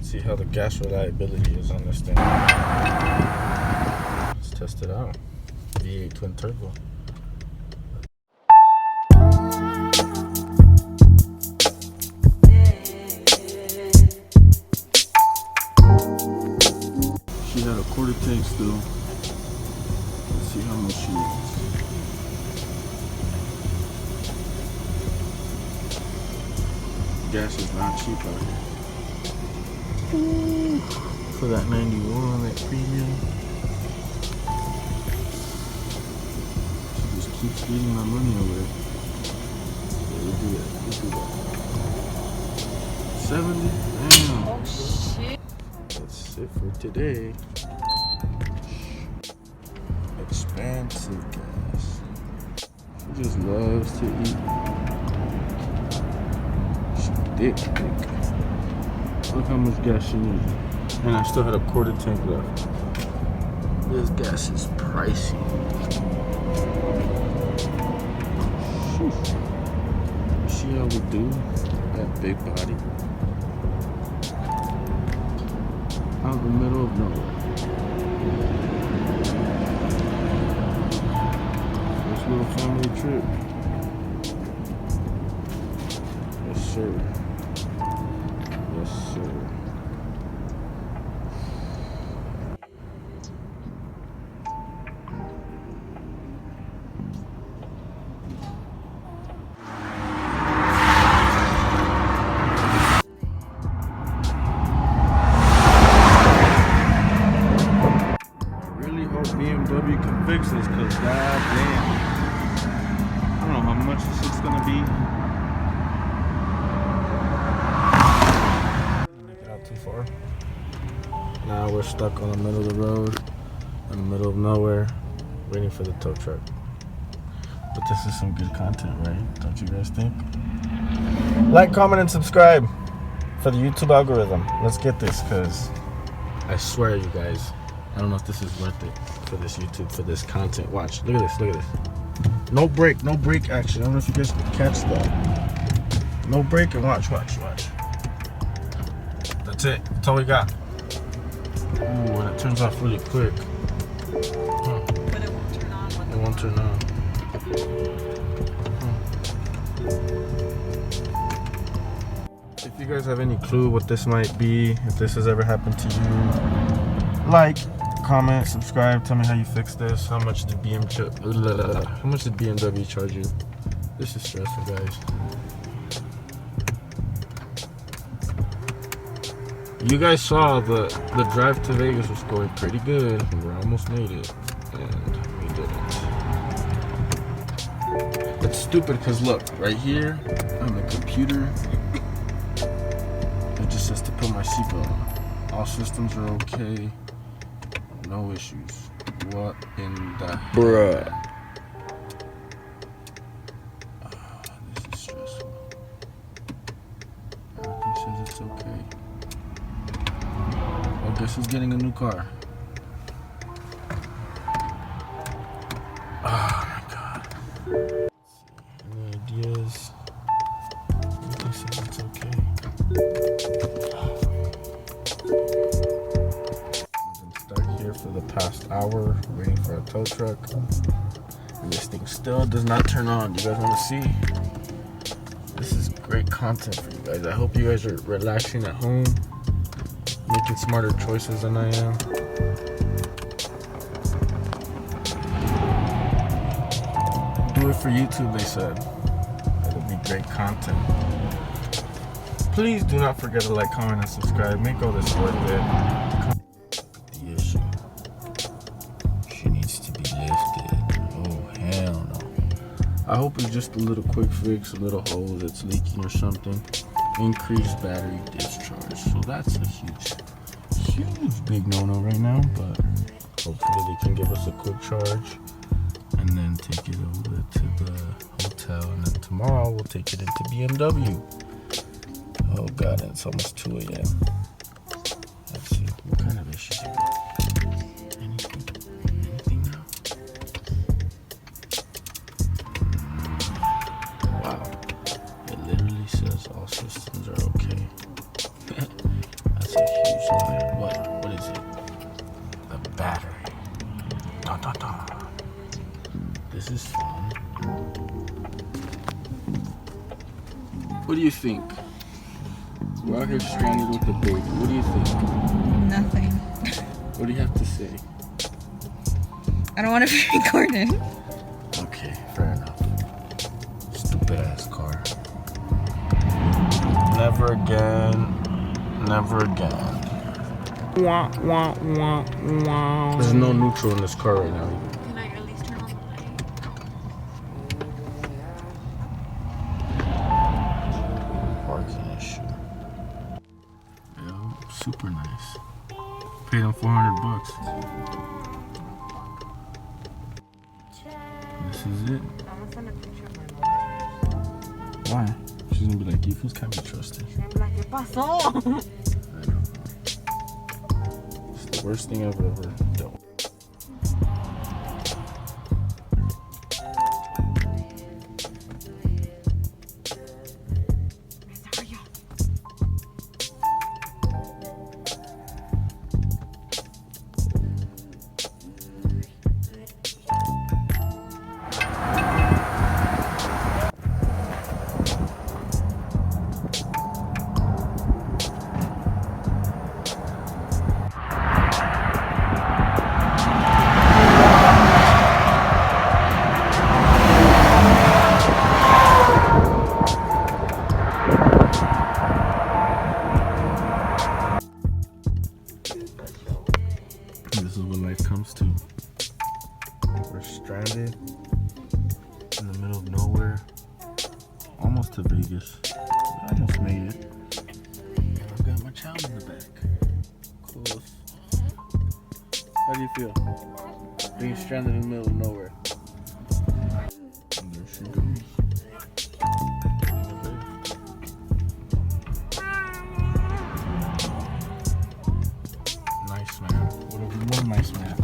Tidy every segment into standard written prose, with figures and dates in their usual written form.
See how the gas reliability is on this thing. Let's test it out. V8 twin turbo. She had a quarter tank still. Let's see how much she is. Gas is not cheap out here. Ooh, for that 91, that premium. She just keeps eating my money over it. Yeah, we do that. 70? Damn. Oh shit. That's it for today. Expensive gas. She just loves to eat. She's thick. Look how much gas she needs. And I still had a quarter tank left. This gas is pricey. Whew. See how we do? That big body. Out in the middle of nowhere. This little family trip. Yes, sir. Yes, sir. BMW can fix this, because goddamn, I don't know how much this is gonna be. Didn't make it out too far. Now we're stuck on the middle of the road, in the middle of nowhere, waiting for the tow truck. But this is some good content, right? Don't you guys think? Like, comment, and subscribe for the YouTube algorithm. Let's get this, because I swear, you guys, I don't know if this is worth it for this YouTube, for this content. Watch, look at this, look at this. No brake action. I don't know if you guys can catch that. No brake, and watch. That's it, that's all we got. Ooh, and it turns off really quick. Huh. But it won't turn on. It won't turn on. If you guys have any clue what this might be, if this has ever happened to you, like, comment, subscribe, tell me how you fix this. How much did BMW charge you? This is stressful, guys. You guys saw the drive to Vegas was going pretty good. We almost made it, and we didn't. It's stupid because look, right here on the computer, it just says to put my seatbelt on. All systems are okay. No issues. What in the bruh? This is stressful. Everything says it's okay. Well, guess who's getting a new car? Oh my god. Any ideas? Everything says it's okay. For the past hour, waiting for a tow truck, and this thing still does not turn on. You guys want to see? This is great content for you guys. I hope you guys are relaxing at home, making smarter choices than I am. Do it for YouTube, they said. It'll be great content. Please do not forget to like, comment, and subscribe. Make all this worth it. I hope it's just a little quick fix, a little hose that's leaking or something. Increased battery discharge. So that's a huge big no-no right now, but hopefully they can give us a quick charge and then take it over to the hotel, and then tomorrow we'll take it into BMW. Oh god, it's almost 2 a.m. Let's see, what kind of issues you got? Anything now? Wow, it literally says all systems are okay. That's a What do you think? We're out here stranded with the baby. What do you think? Nothing. What do you have to say? I don't want to be recorded. Okay, fair enough. Stupid ass car. Never again. Never again. Wah, wah, wah, wah. There's no neutral in this car right now. Can I at least turn on the light? Parking issue. Yeah, super nice. Paid him $400. This is it. I'm gonna send a picture of my mom. Why? She's gonna be like, you fools can't be trusted. She's gonna be like, ¿Qué pasó? I know. It's the worst thing I've ever dealt with. This is what life comes to. We're stranded in the middle of nowhere, almost to Vegas. We almost made it. And I've got my child in the back. Close. How do you feel? Being stranded in the middle of nowhere. And there she goes. Nice man. What a nice man.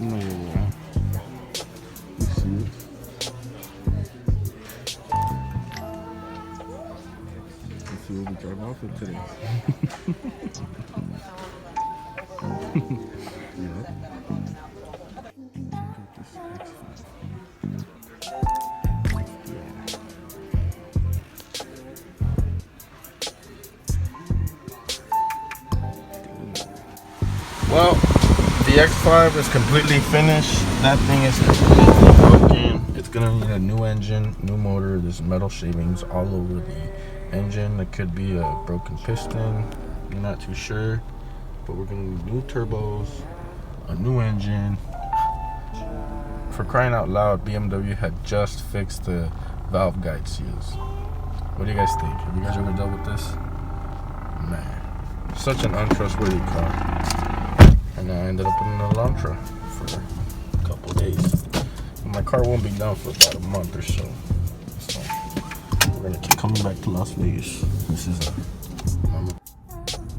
No, you see it? Let's see what we drive off with today. Yep. Well, the X5 is completely finished. That thing is completely broken. It's gonna need a new engine, new motor. There's metal shavings all over the engine. It could be a broken piston. I'm not too sure. But we're gonna need new turbos, a new engine. For crying out loud, BMW had just fixed the valve guide seals. What do you guys think? Have you guys ever dealt with this? Man, such an untrustworthy car. And I ended up in an Elantra for a couple of days. And my car won't be done for about a month or so. So we're gonna keep coming back to Las Vegas. This is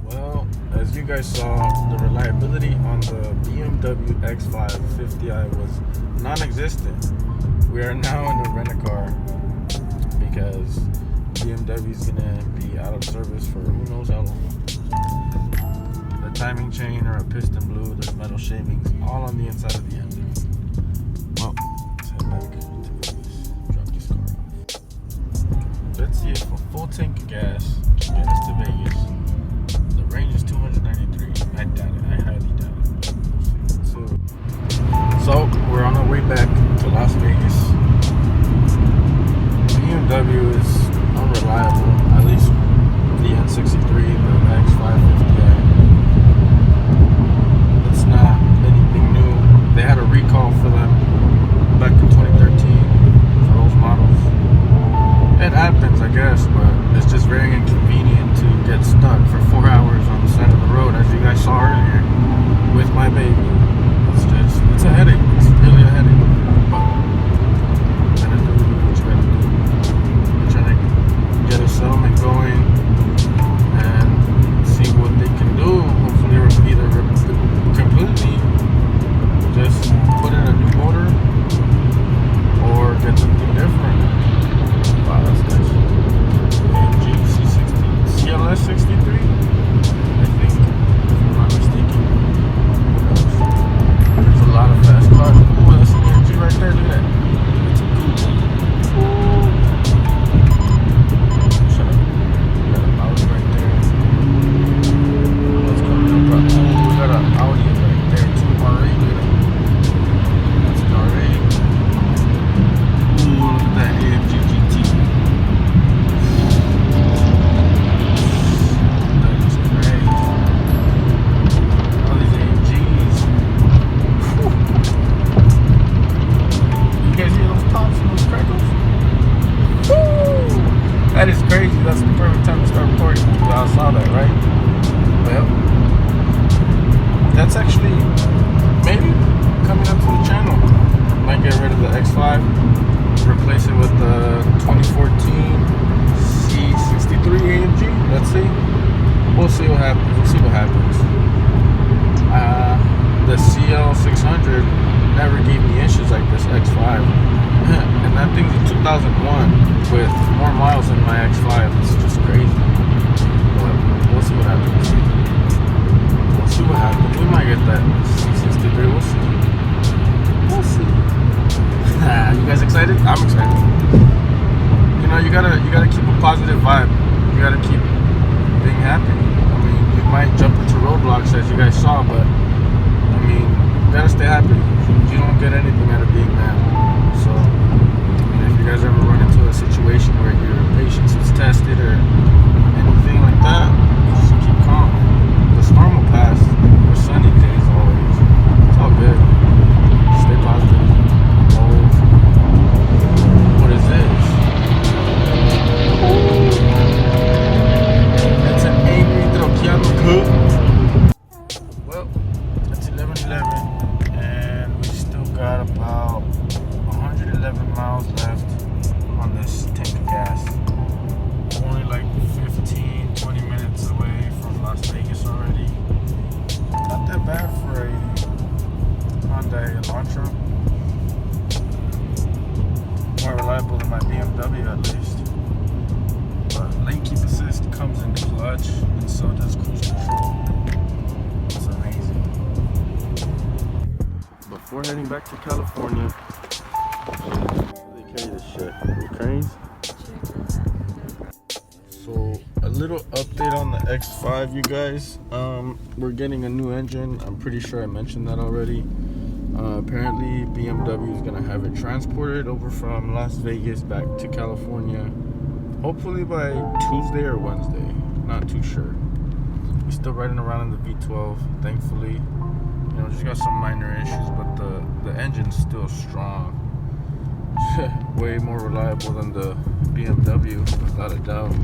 well, as you guys saw, the reliability on the BMW X5 50i was non-existent. We are now in a rent-a-car because BMW is gonna be out of service for who knows how long. The timing chain or a piston blew, there's metal shavings all on the inside of the engine. Well, let's head back to Vegas, drop this car off. Let's see if a full tank of gas can get us to Vegas. The range is 293. I doubt it, I highly doubt it. So we're on our way back to Las Vegas. BMW is unreliable, at least the N63, the X550i. It's not anything new. They had a X5, replace it with the 2014 C63 AMG. Let's see. We'll see what happens. The CL600 never gave me issues like this X5. And that thing's a 2001 with more miles than my X5. It's just crazy. But we'll see what happens. We might get that C63. We'll see. You guys excited? I'm excited. You know, you gotta keep a positive vibe. You gotta keep being happy. I mean, you might jump into roadblocks as you guys saw, but I mean, you gotta stay happy. You don't get anything out of being mad. So, I mean, if you guys ever run into a situation where your patience is tested or anything like that, just keep calm. The storm will pass. There's sunny days always. It's all good. Stay positive. Always. What is this? It's an angry Troquiano Coupe. Well, it's 11:11, and we still got about 111 miles left on this tank of gas. We're only like 15-20 minutes away from Las Vegas already. Not that bad for a Honda Elantra. More reliable than my BMW at least. But lane keep assist comes in clutch, and so does cruise control. It's amazing. Before heading back to California, they carry this shit. The cranes. So a little update on the X5, you guys. We're getting a new engine. I'm pretty sure I mentioned that already. Apparently BMW is gonna have it transported over from Las Vegas back to California, hopefully by Tuesday or Wednesday. Not too sure. We're still riding around in the V12, thankfully. You know, just got some minor issues, but the engine's still strong. Way more reliable than the BMW, without a doubt.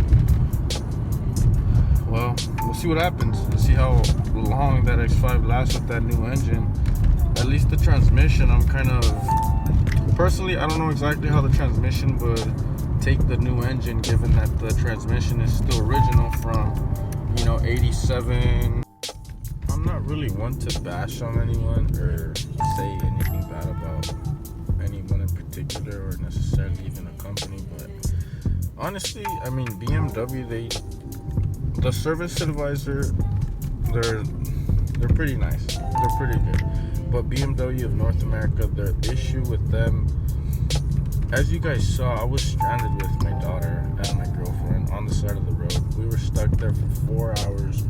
Well, we'll see what happens. Let's see how long that X5 lasts with that new engine. At least the transmission, I'm kind of... Personally, I don't know exactly how the transmission would take the new engine, given that the transmission is still original from, 87. I'm not really one to bash on anyone or say anything bad about anyone in particular or necessarily even a company, but honestly, I mean, BMW, the service advisor, they're pretty nice. They're pretty good. But BMW of North America, their issue with them, as you guys saw, I was stranded with my daughter and my girlfriend on the side of the road. We were stuck there for 4 hours.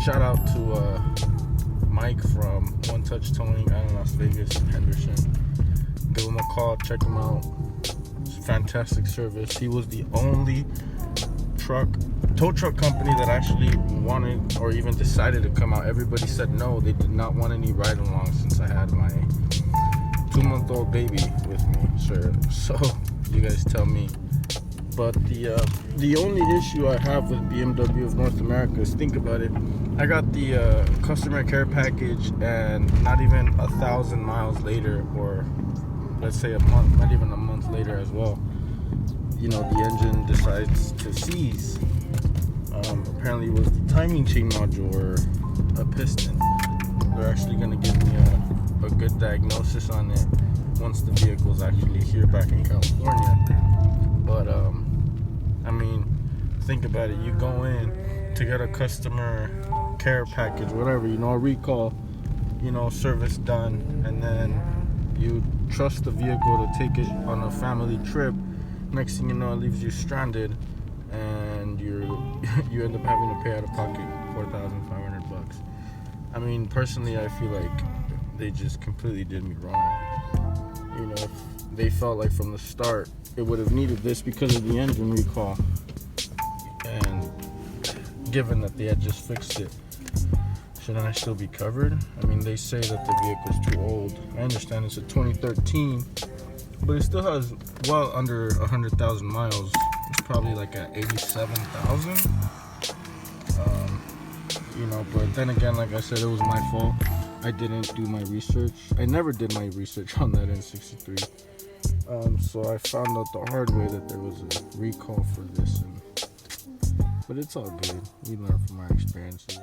Shout out to Mike from One Touch Towing out in Las Vegas, Henderson. Give him a call, check him out. It's fantastic service. He was the only tow truck company that actually wanted or even decided to come out. Everybody said no. They did not want any ride along since I had my 2-month-old baby with me, sir. So you guys tell me. But the only issue I have with BMW of North America is, think about it. I got the customer care package, and not even 1,000 miles later, or let's say a month, not even a month later as well, the engine decides to seize. Apparently it was the timing chain module or a piston. They're actually going to give me a good diagnosis on it once the vehicle's actually here back in California. But I mean, think about it. You go in to get a customer care package, whatever, a recall, service done, and then you trust the vehicle to take it on a family trip. Next thing you know, it leaves you stranded, and you end up having to pay out of pocket $4,500. I mean, personally, I feel like they just completely did me wrong. If they felt like from the start it would have needed this because of the engine recall, and given that they had just fixed it, shouldn't I still be covered? I mean, they say that the vehicle's too old. I understand it's a 2013, but it still has well under 100,000 miles. It's probably like at 87,000. But then again, like I said, it was my fault. I didn't do my research. I never did my research on that N63. So I found out the hard way that there was a recall for this, but it's all good. We learn from our experiences.